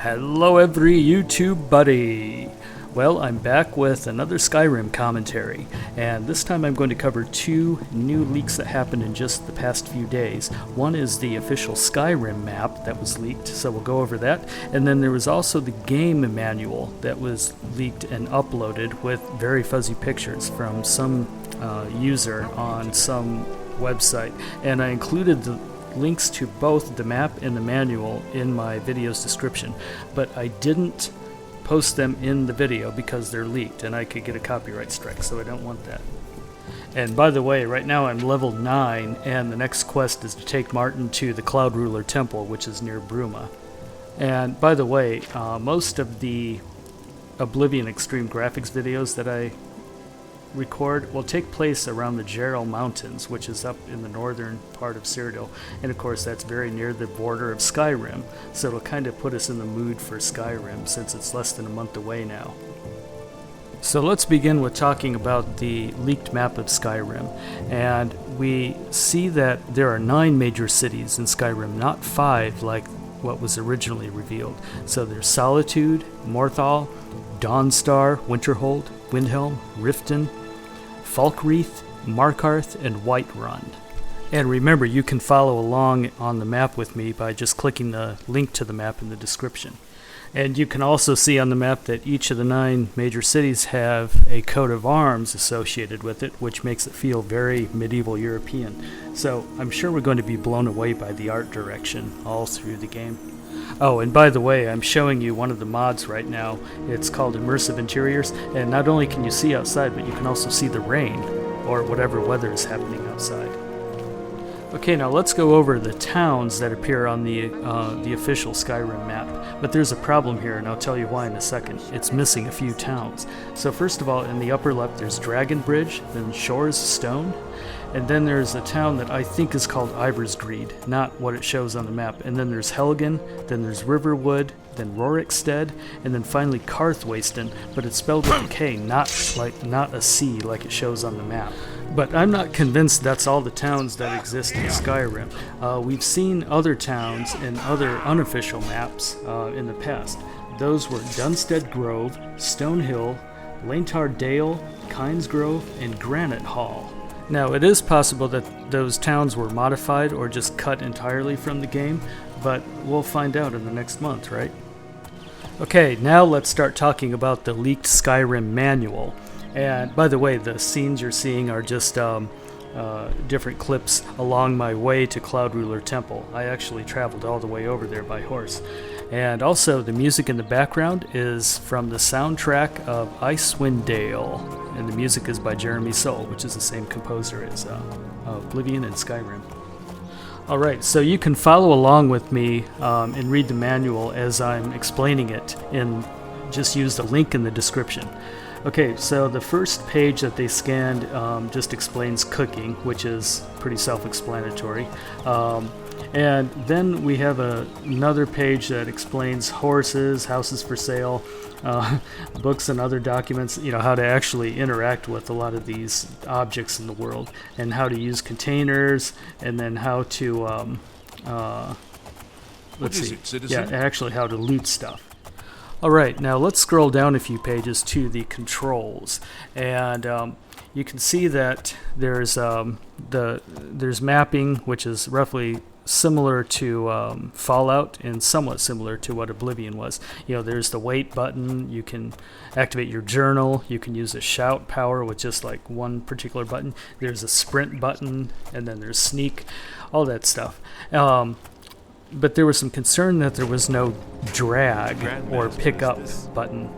Hello every YouTube buddy! Well, I'm back with another Skyrim commentary, and this time I'm going to cover two new leaks that happened in just the past few days. One is the official Skyrim map that was leaked, so we'll go over that, and then there was also the game manual that was leaked and uploaded with very fuzzy pictures from some user on some website, and I included the links to both the map and the manual in my video's description, but I didn't post them in the video because they're leaked and I could get a copyright strike, so I don't want that. And by the way, right now I'm level 9 and the next quest is to take Martin to the Cloud Ruler Temple, which is near Bruma. And by the way, most of the Oblivion Extreme Graphics videos that I record will take place around the Qarl Mountains, which is up in the northern part of Cyrodiil, and of course that's very near the border of Skyrim, so it'll kind of put us in the mood for Skyrim since it's less than a month away now. So let's begin with talking about the leaked map of Skyrim, and we see that there are 9 major cities in Skyrim, not 5 like what was originally revealed. So there's Solitude, Morthal, Dawnstar, Winterhold, Windhelm, Riften, Falkreath, Markarth, and Whiterun. And remember, you can follow along on the map with me by just clicking the link to the map in the description. And you can also see on the map that each of the 9 major cities have a coat of arms associated with it, which makes it feel very medieval European. So I'm sure we're going to be blown away by the art direction all through the game. Oh, and by the way, I'm showing you one of the mods right now. It's called Immersive Interiors, and not only can you see outside, but you can also see the rain, or whatever weather is happening outside. Okay, now let's go over the towns that appear on the official Skyrim map. But there's a problem here, and I'll tell you why in a second. It's missing a few towns. So first of all, in the upper left, there's Dragonbridge, then Shores Stone, and then there's a town that I think is called Iversgreed, not what it shows on the map. And then there's Helgen, then there's Riverwood, then Rorikstead, and then finally Karthwasten, but it's spelled with a K, not a C like it shows on the map. But I'm not convinced that's all the towns that exist in Skyrim. We've seen other towns in other unofficial maps in the past. Those were Dunstead Grove, Stonehill, Lanetar Dale, Kynes Grove, and Granite Hall. Now, it is possible that those towns were modified or just cut entirely from the game, but we'll find out in the next month, right? Okay, now let's start talking about the leaked Skyrim Manual. And by the way, the scenes you're seeing are just different clips along my way to Cloud Ruler Temple. I actually traveled all the way over there by horse. And also, the music in the background is from the soundtrack of Icewind Dale, and the music is by Jeremy Soule, which is the same composer as Oblivion and Skyrim. Alright, so you can follow along with me and read the manual as I'm explaining it, and just use the link in the description. Okay, so the first page that they scanned just explains cooking, which is pretty self-explanatory. And then we have another page that explains horses, houses for sale, books and other documents, how to actually interact with a lot of these objects in the world, and how to use containers, and then how to, actually how to loot stuff. Alright, now let's scroll down a few pages to the controls, and you can see that there's mapping, which is roughly similar to Fallout and somewhat similar to what Oblivion was. There's the wait button, you can activate your journal, you can use a shout power with just like one particular button, there's a sprint button, and then there's sneak, all that stuff. But there was some concern that there was no drag or pick up button,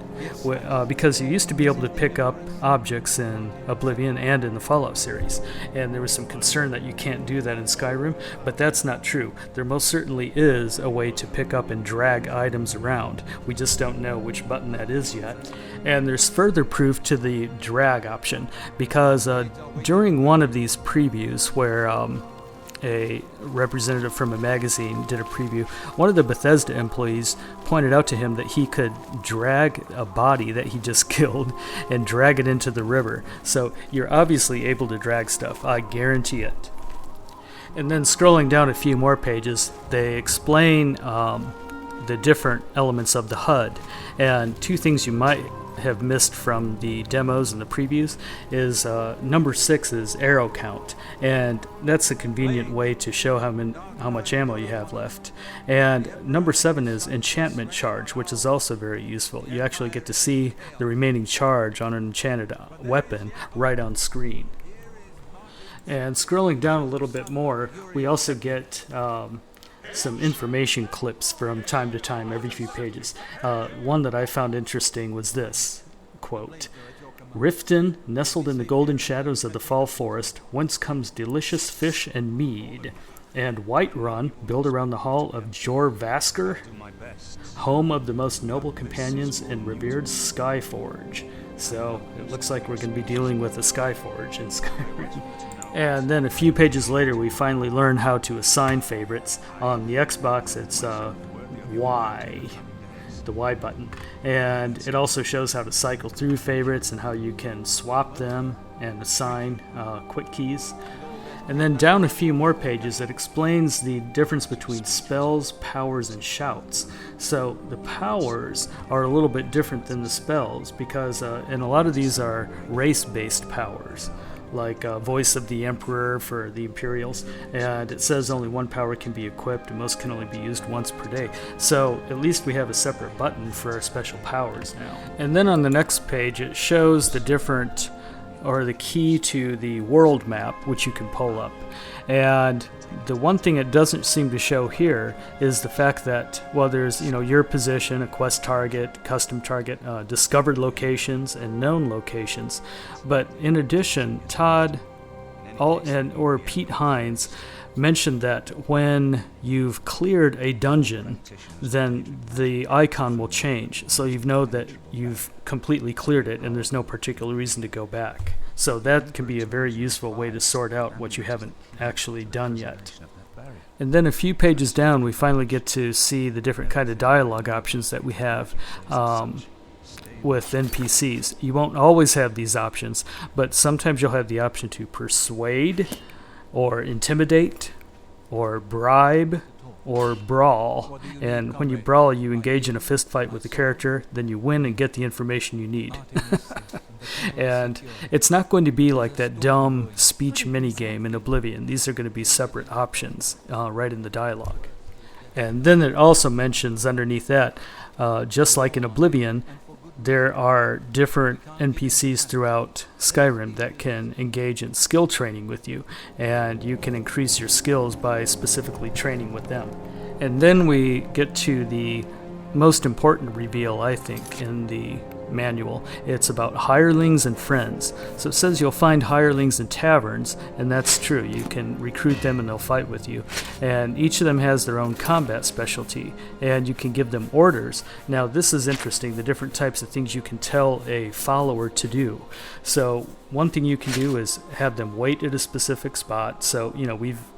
because you used to be able to pick up objects in Oblivion and in the Fallout series, and there was some concern that you can't do that in Skyrim, but that's not true. There most certainly is a way to pick up and drag items around. We just don't know which button that is yet. And there's further proof to the drag option, because during one of these previews where a representative from a magazine did a preview, one of the Bethesda employees pointed out to him that he could drag a body that he just killed and drag it into the river. So you're obviously able to drag stuff, I guarantee it. And then scrolling down a few more pages, they explain the different elements of the HUD. And two things you might have missed from the demos and the previews is number 6 is arrow count, and that's a convenient way to show how much ammo you have left. And number 7 is enchantment charge, which is also very useful. You actually get to see the remaining charge on an enchanted weapon right on screen. And scrolling down a little bit more, we also get some information clips from time to time, every few pages. One that I found interesting was this, quote, "Riften, nestled in the golden shadows of the fall forest, whence comes delicious fish and mead. And Whiterun, built around the hall of Jorvaskr, home of the most noble companions in revered Skyforge." So it looks like we're going to be dealing with a Skyforge in Skyrim. And then a few pages later, we finally learn how to assign favorites. On the Xbox, it's Y, the Y button. And it also shows how to cycle through favorites and how you can swap them and assign quick keys. And then down a few more pages, it explains the difference between spells, powers, and shouts. So the powers are a little bit different than the spells because, and a lot of these are race-based powers, like Voice of the Emperor for the Imperials, and it says only one power can be equipped and most can only be used once per day. So at least we have a separate button for our special powers now. And then on the next page it shows the different, or the key to the world map, which you can pull up. And the one thing it doesn't seem to show here is the fact that, well, there's, your position, a quest target, custom target, discovered locations, and known locations. But in addition, Todd or Pete Hines mentioned that when you've cleared a dungeon, then the icon will change. So you know that you've completely cleared it and there's no particular reason to go back. So that can be a very useful way to sort out what you haven't actually done yet. And then a few pages down, we finally get to see the different kind of dialogue options that we have with NPCs. You won't always have these options, but sometimes you'll have the option to persuade, or intimidate, or bribe, or brawl. And when you brawl, you engage in a fist fight with the character, then you win and get the information you need. And it's not going to be like that dumb speech minigame in Oblivion. These are going to be separate options right in the dialogue. And then it also mentions underneath that, just like in Oblivion, there are different NPCs throughout Skyrim that can engage in skill training with you, and you can increase your skills by specifically training with them. And then we get to the most important reveal, I think, in the manual. It's about hirelings and friends. So it says you'll find hirelings in taverns, and that's true. You can recruit them and they'll fight with you. And each of them has their own combat specialty, and you can give them orders. Now this is interesting, the different types of things you can tell a follower to do. So one thing you can do is have them wait at a specific spot. So,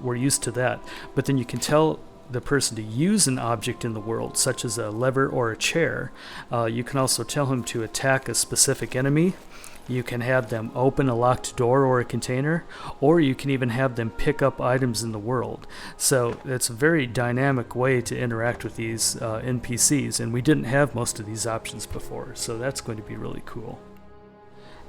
we're used to that. But then you can tell the person to use an object in the world, such as a lever or a chair. You can also tell him to attack a specific enemy. You can have them open a locked door or a container, or you can even have them pick up items in the world. So it's a very dynamic way to interact with these NPCs, and we didn't have most of these options before, so that's going to be really cool.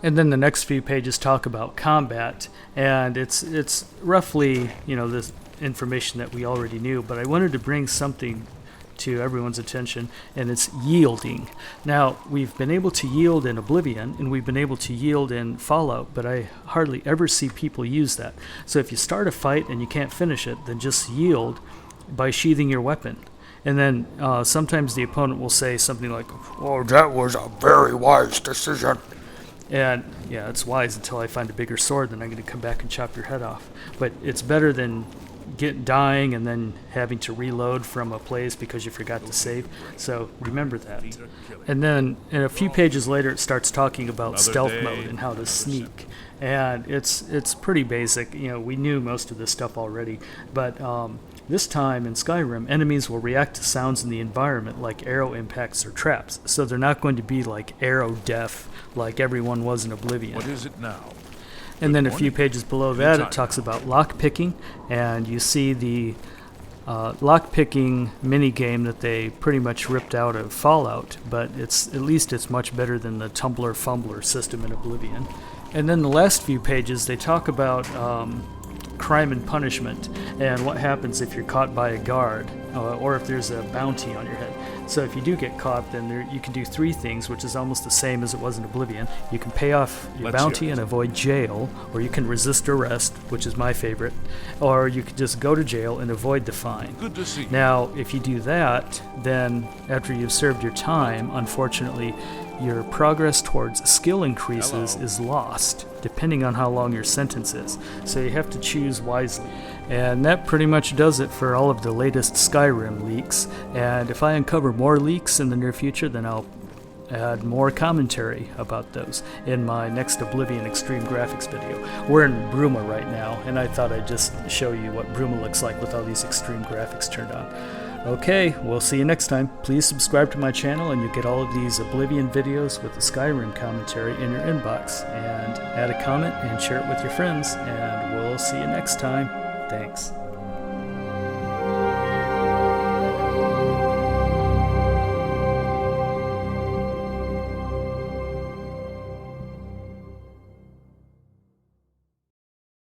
And then the next few pages talk about combat, and it's roughly, this information that we already knew, but I wanted to bring something to everyone's attention, and it's yielding. Now, we've been able to yield in Oblivion, and we've been able to yield in Fallout, but I hardly ever see people use that. So if you start a fight and you can't finish it, then just yield by sheathing your weapon. And then sometimes the opponent will say something like, "Oh, that was a very wise decision." And yeah, it's wise until I find a bigger sword, then I'm going to come back and chop your head off. But it's better than dying and then having to reload from a place because you forgot to save. So remember that. And then in a few pages later, it starts talking about stealth mode and how to sneak. And it's pretty basic. We knew most of this stuff already, but this time in Skyrim, enemies will react to sounds in the environment like arrow impacts or traps. So they're not going to be like arrow deaf like everyone was in Oblivion. What is it now? And then a few pages below that, it talks about lock picking, and you see the lockpicking mini game that they pretty much ripped out of Fallout, but at least it's much better than the Tumbler Fumbler system in Oblivion. And then the last few pages they talk about crime and punishment and what happens if you're caught by a guard or if there's a bounty on your head. So if you do get caught, then you can do 3 things, which is almost the same as it was in Oblivion. You can pay off your bounty and avoid jail, or you can resist arrest, which is my favorite, or you can just go to jail and avoid the fine. Good to see you. Now, if you do that, then after you've served your time, unfortunately, your progress towards skill increases is lost, depending on how long your sentence is. So you have to choose wisely. And that pretty much does it for all of the latest Skyrim leaks. And if I uncover more leaks in the near future, then I'll add more commentary about those in my next Oblivion Extreme Graphics video. We're in Bruma right now, and I thought I'd just show you what Bruma looks like with all these extreme graphics turned on. Okay, we'll see you next time. Please subscribe to my channel and you'll get all of these Oblivion videos with the Skyrim commentary in your inbox. And add a comment and share it with your friends, and we'll see you next time. Thanks.